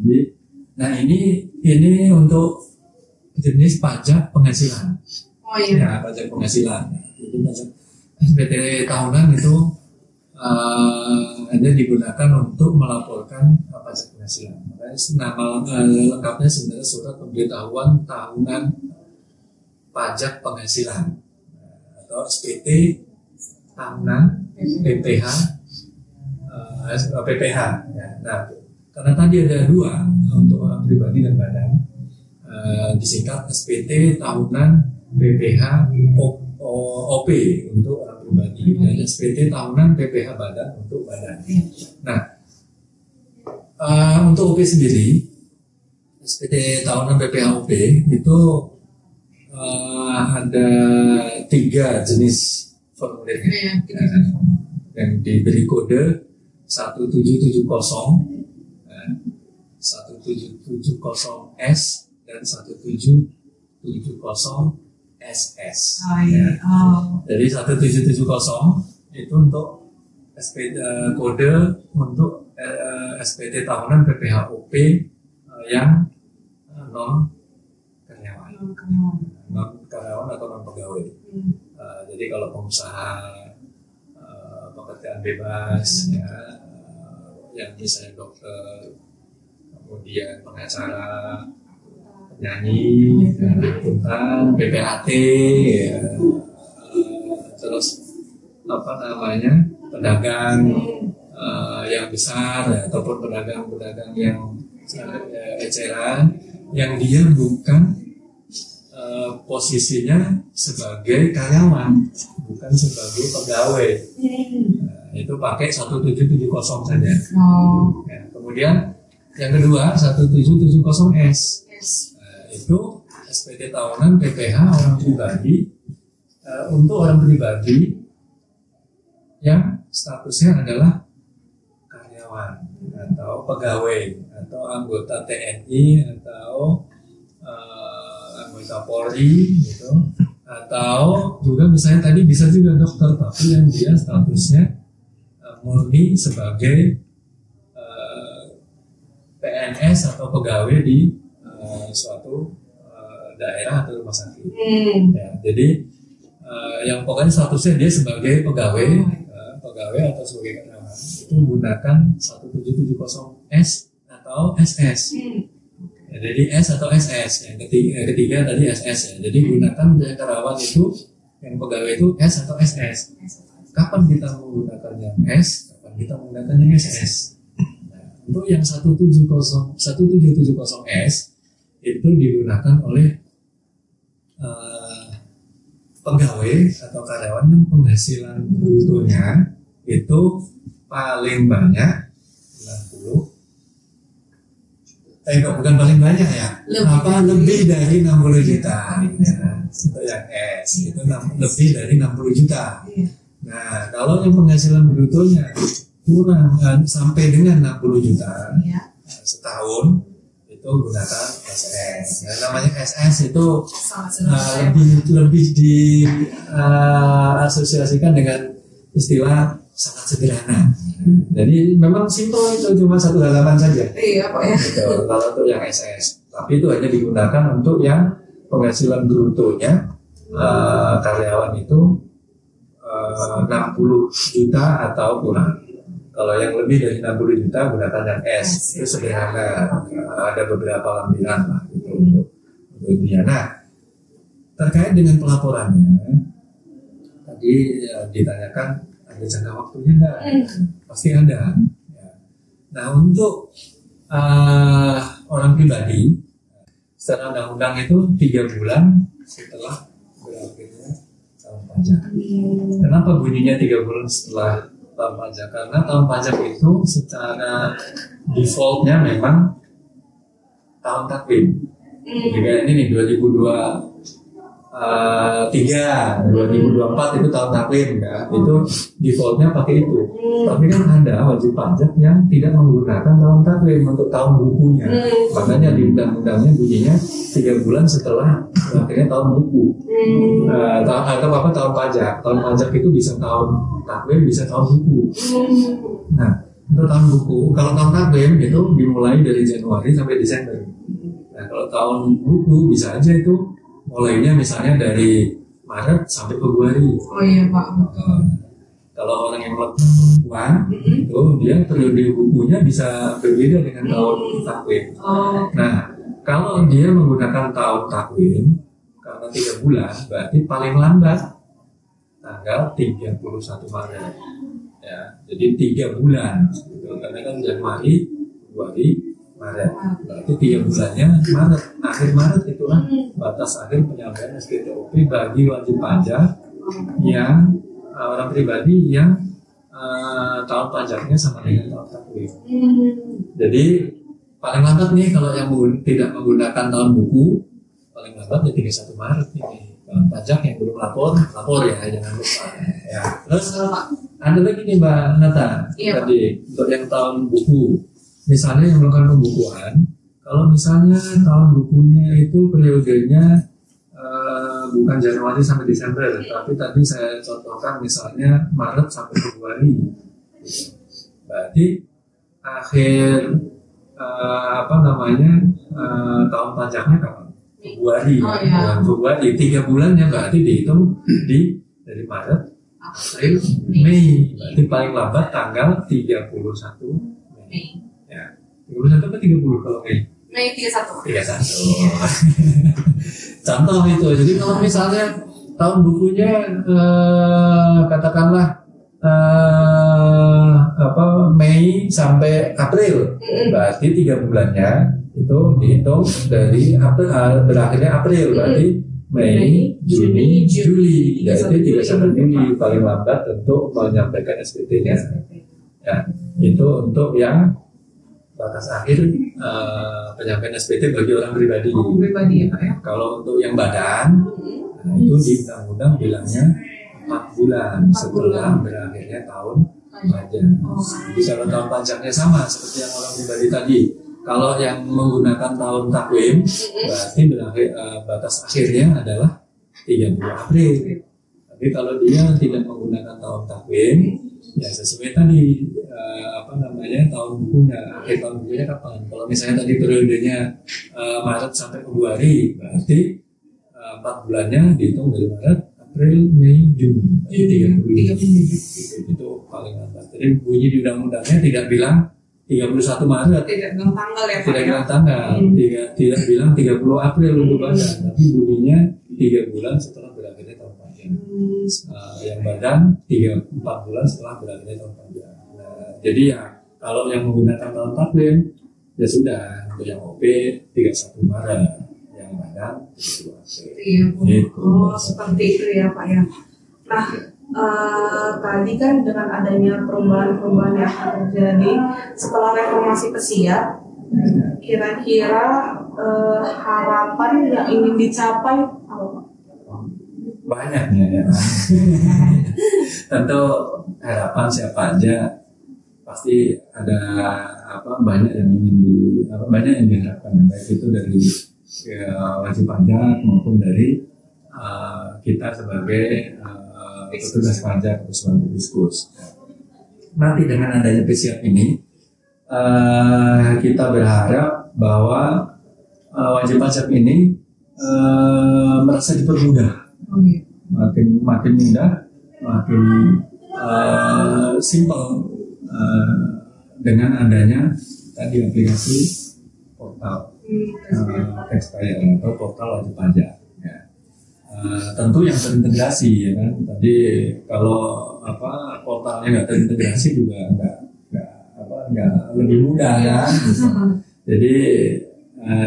Jadi, nah ini untuk jenis pajak penghasilan. Oh iya. Ya, pajak penghasilan. Jadi pajak SPT tahunan itu hanya digunakan untuk melaporkan pajak penghasilan. Makanya nama lengkapnya sebenarnya surat pemberitahuan tahunan pajak penghasilan atau SPT tahunan PPH PPH. Ya. Nah, karena tadi ada 2 untuk orang pribadi dan badan, disingkat SPT tahunan PPH OP untuk orang pribadi dan SPT tahunan PPH badan untuk badan. Nah, untuk OP sendiri, SPT tahunan PPH OP itu ada 3 jenis formulirnya, yang diberi kode 1770, 1770S dan 1770 SS. Jadi 1770 itu untuk kode untuk SPT tahunan PPH OP yang non karyawan atau non pegawai. Jadi kalau pengusaha pekerjaan bebas ya, yang misalnya dokter, kemudian pengacara, penyanyi, akuntan, PPAT, ya, terus pedagang yang besar ya, ataupun pedagang-pedagang yang eceran, yang dia bukan posisinya sebagai karyawan, bukan sebagai pegawai. Itu pakai 1770 saja. Ya, kemudian yang kedua 1770S. Itu SPT tahunan PPH orang pribadi, untuk orang pribadi yang statusnya adalah karyawan atau atau pegawai atau anggota TNI atau anggota Polri gitu, atau juga misalnya tadi bisa juga dokter tapi yang dia statusnya murni sebagai PNS atau pegawai di suatu daerah atau rumah sakit. Ya, jadi yang pokoknya statusnya dia sebagai pegawai atau sebagai karyawan itu menggunakan 1770S atau SS. Ya, jadi S atau SS. Yang ketiga tadi SS ya. Jadi gunakan yang karyawan itu, yang pegawai itu S atau SS. Kapan kita menggunakan yang S? Kapan kita menggunakan yang SS? Untuk yang 1770S itu digunakan oleh pegawai atau karyawan yang penghasilan brutonya itu paling banyak 60. Bukan paling banyak ya. Lebih dari 60 juta. Ya, itu yang S itu lebih dari 60 juta. Nah, kalau yang penghasilan brutonya kurang sampai dengan 60 juta setahun itu gunakan SS. Nah, namanya SS itu lebih diasosiasikan dengan istilah sangat sederhana. Jadi memang simpel itu cuma satu halaman saja. Iya Pak ya. Gitu, kalau untuk yang SS. Tapi itu hanya digunakan untuk yang penghasilan brutonya karyawan itu 60 juta atau kurang. Kalau yang lebih dari 60 juta gunakan yang S. Itu sederhana. Ada beberapa lampiran lah gitu untuk dia. Nah, terkait dengan pelaporannya tadi ditanyakan ada jangka waktunya enggak? Pasti ada. Ya. Nah, untuk orang pribadi secara undang-undang itu 3 bulan setelah berakhirnya tahun pajak. Kenapa bunyinya 3 bulan setelah tahun pajak? Karena tahun pajak itu secara defaultnya memang tahun takwim. Jadi kayak ini nih 2023, 2024 itu tahun takwim ya. Itu defaultnya pakai itu. Tapi kan ada wajib pajak yang tidak menggunakan tahun takwim untuk tahun bukunya. Makanya di undang-undangnya bunyinya 3 bulan setelah akhirnya tahun buku. Atau apa tahun pajak. Tahun pajak itu bisa tahun takwim, bisa tahun buku. Nah, untuk tahun buku, kalau tahun takwim itu dimulai dari Januari sampai Desember. Nah, kalau tahun buku bisa aja itu mulainya misalnya dari Maret sampai Februari. Oh iya Pak. Kalau orang yang melakukan perempuan itu dia periode bukunya bisa berbeda dengan tahun takwim. Nah, kalau dia menggunakan tahun takwim karena 3 bulan, berarti paling lambat tanggal 31 Maret. Ya, jadi 3 bulan. Gitu. Karena kan Januari, Februari, Maret. Berarti 3 bulannya Maret. Akhir Maret itulah batas akhir penyampaian SPTOP bagi wajib pajak yang orang pribadi yang tahun pajaknya sama dengan tahun takwim. Jadi paling lambat nih kalau yang tidak menggunakan tahun buku, paling lambat ya 31 Maret ini. Tahun pajak yang belum lapor ya, jangan lupa. Ya. Terus ada lagi nih Mbak Nata, tadi untuk yang tahun buku, misalnya yang melakukan pembukuan, kalau misalnya tahun bukunya itu periodenya bukan Januari sampai Desember, tapi tadi saya contohkan misalnya Maret sampai Februari, berarti akhir tahun pajaknya kapan? Februari, Februari 3 bulannya berarti dihitung dari Maret, April, Mei, berarti paling lambat tanggal 31 Mei. Ya, 31 atau 30 kalau Mei? Mei 31. Contoh itu. Jadi kalau misalnya tahun bukunya katakanlah Mei sampai April, berarti 3 bulannya itu dihitung dari April, berakhirnya April, berarti Mei, Juni, Juli, jadi 31 Juli paling lambat untuk menyampaikan SPT-nya. Ya, itu untuk yang batas akhir penyampaian SPT bagi orang pribadi. Pribadi ya Pak ya. Kalau untuk yang badan, itu di undang-undang bilangnya 4 bulan setelah berakhirnya tahun pajak. Bicara tahun pajaknya sama seperti yang orang pribadi tadi. Kalau yang menggunakan tahun takwim, berarti batas akhirnya adalah 30 April. Tapi kalau dia tidak menggunakan tahun takwim, ya sesuai tadi tahun bukunya, akhir tahun bukunya kapan? Kalau misalnya tadi periodenya Maret sampai Februari, berarti 4 bulannya dihitung dari Maret, April, Mei, Juni, 30 itu paling lambat. Jadi bunyi di undang-undangnya tidak bilang 31 Maret, tidak bilang tanggal ya Pak? Tidak bilang tanggal, tidak bilang 30 April untuk badan, tapi bunyinya 3 bulan setelah berakhirnya tahun pajak. Yang badan 4 bulan setelah berakhirnya tahun pajak. Jadi ya kalau yang menggunakan tahun takwim ya sudah, untuk yang OP 31 Maret, yang badan 32 April. Iya, seperti itu ya Pak ya. Nah, tadi kan dengan adanya perubahan-perubahan yang terjadi setelah reformasi pesiar, kira-kira harapan yang ingin dicapai apa Pak? Banyaknya ya. Tentu harapan siapa aja pasti ada banyak yang diharapkan, baik itu dari wajib pajak maupun dari kita sebagai petugas pajak atau sebagai fiskus. Nanti dengan adanya PSIAP ini kita berharap bahwa wajib pajak ini merasa dipermudah, makin mudah, makin simpel dengan adanya tadi aplikasi portal taxpayer atau portal wajib pajak. Ya. Tentu yang terintegrasi ya kan. Tadi kalau portalnya nggak terintegrasi juga nggak lebih mudah kan. Gitu. Jadi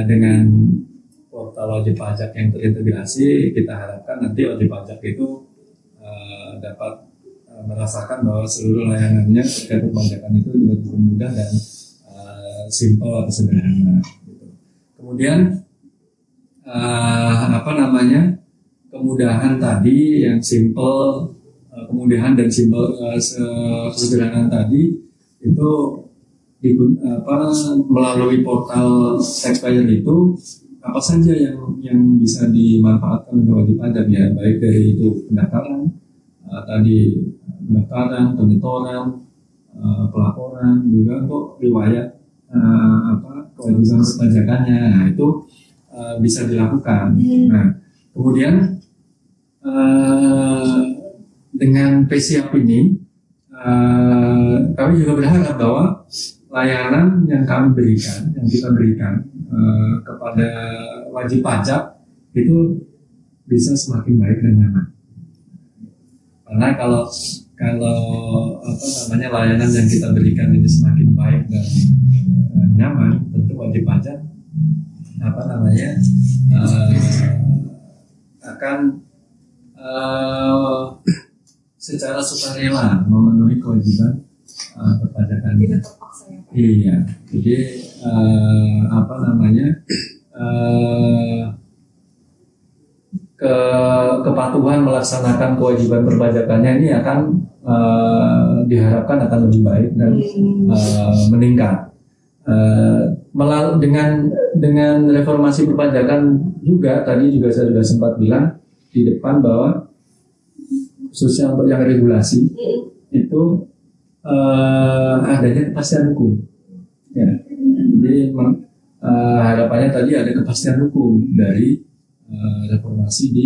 dengan portal wajib pajak yang terintegrasi, kita harapkan nanti wajib pajak itu dapat merasakan bahwa seluruh layanannya terkait perpajakan itu lebih mudah dan simpel atau sederhana. Gitu. Kemudian kemudahan tadi yang simpel, kemudahan dan simpel kesederhanaan tadi itu melalui portal taxpayer itu apa saja yang bisa dimanfaatkan oleh wajib pajak ya, baik dari itu pendaftaran penyetoran, pelaporan, juga untuk riwayat kewajiban perpajakannya. Nah, itu bisa dilakukan. Nah, kemudian dengan PSIAP ini kami juga berharap bahwa layanan yang kita berikan kepada wajib pajak itu bisa semakin baik dan nyaman. Karena kalau layanan yang kita berikan ini semakin baik dan nyaman, tentu wajib pajak akan secara sukarela memenuhi kewajiban perpajakan. Tidak terpaksa ya Pak? Iya, jadi kepatuhan melaksanakan kewajiban perpajakannya ini akan diharapkan akan lebih baik dan meningkat. Dengan reformasi perpajakan juga tadi juga saya sudah sempat bilang di depan bahwa khususnya untuk yang regulasi itu adanya kepastian hukum. Ya. Jadi harapannya tadi ada kepastian hukum dari reformasi di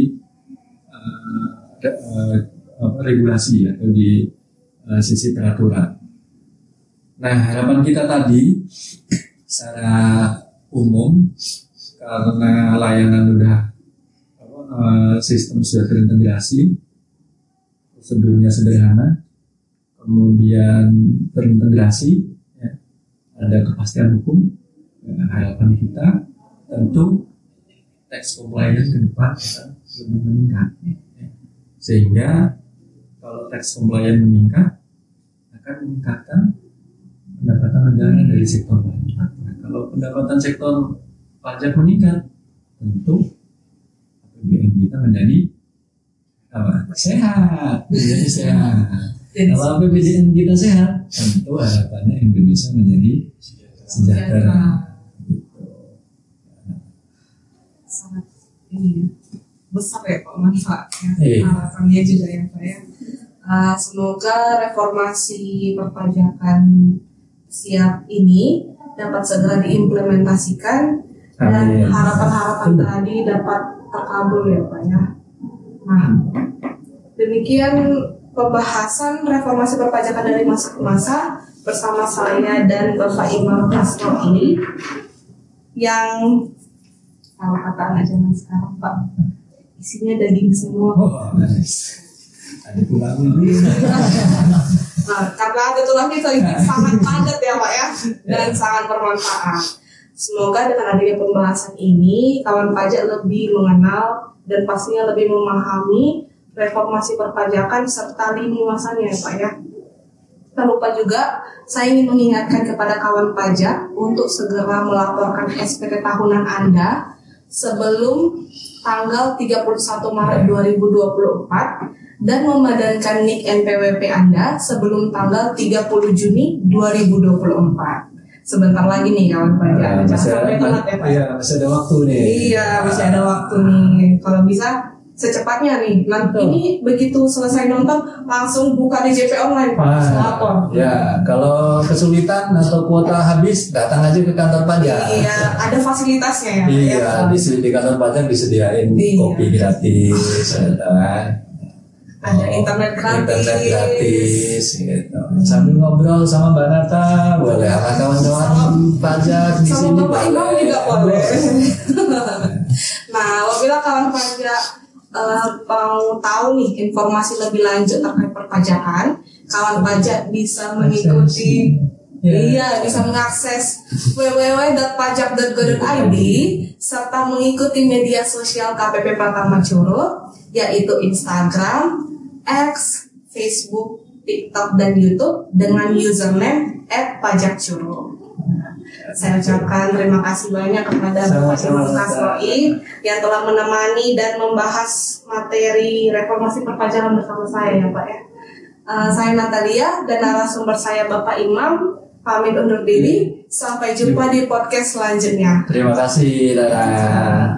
regulasi atau di sisi peraturan. Nah, harapan kita tadi secara umum karena layanan sistem sudah terintegrasi, prosedurnya sederhana, kemudian terintegrasi, ya, ada kepastian hukum. Ya, harapan kita tentu tax compliance ke depan akan lebih meningkat, ya. Sehingga kalau tax compliance meningkat akan meningkatkan pendapatan negara dari sektor pajak. Nah, kalau pendapatan sektor pajak meningkat, tentu APBN kita menjadi sehat. Jadi Kalau APBDN kita sehat, tentu harapannya Indonesia menjadi sejahtera. sangat ini besar ya Pak manfaatnya, Iya. harapannya juga ya Pak ya. Semoga reformasi perpajakan siap ini dapat segera diimplementasikan dan Amin. harapan-harapan tadi dapat terkabul ya Pak ya. Nah, demikian pembahasan reformasi perpajakan dari masa ke masa bersama saya dan Bapak Imam Kasroi yang kalau kata zaman sekarang Pak, isinya daging semua. Oh, nice. Ada tulang ini. Nah, karena ada tulangnya ini sangat padat ya Pak ya, dan sangat bermanfaat. Semoga dengan adanya pembahasan ini, kawan pajak lebih mengenal dan pastinya lebih memahami reformasi perpajakan serta lini masanya ya Pak ya. Tak lupa juga, saya ingin mengingatkan kepada kawan pajak untuk segera melaporkan SPT tahunan Anda sebelum tanggal 31 Maret 2024 dan memadankan NIK NPWP Anda sebelum tanggal 30 Juni 2024. Sebentar lagi nih kawan pajak. Jangan sampai telat ya Pak. Iya, masih ada waktu nih. Iya, masih ada waktu nih. Kalau bisa secepatnya nih. Nanti ini begitu selesai nonton langsung buka DJP online Pak. Lapor. Ya, kalau kesulitan atau kuota habis, datang aja ke kantor pajak. Iya, ada fasilitasnya ya. Iya, ya. di kantor pajak disediain Iya. kopi gratis, Ada internet gratis, gitu. Sambil ngobrol sama Mbak Nata, boleh sama kawan-kawan pajak di Sama sini. Bapak Imam juga boleh. Nah, apabila kawan pajak mau tahu nih informasi lebih lanjut terkait perpajakan, kawan pajak bisa mengikuti. Iya, bisa mengakses www.pajak.go.id serta mengikuti media sosial KPP Pratama Curug, yaitu Instagram, X, Facebook, TikTok, dan YouTube dengan username @pajakcurug. Saya ucapkan terima kasih banyak kepada Bapak Imam Kasroi yang telah menemani dan membahas materi reformasi perpajakan bersama saya ya Pak ya. Saya Natalia dan narasumber saya Bapak Imam pamit undur diri. Sampai jumpa di podcast selanjutnya. Terima kasih, Dara.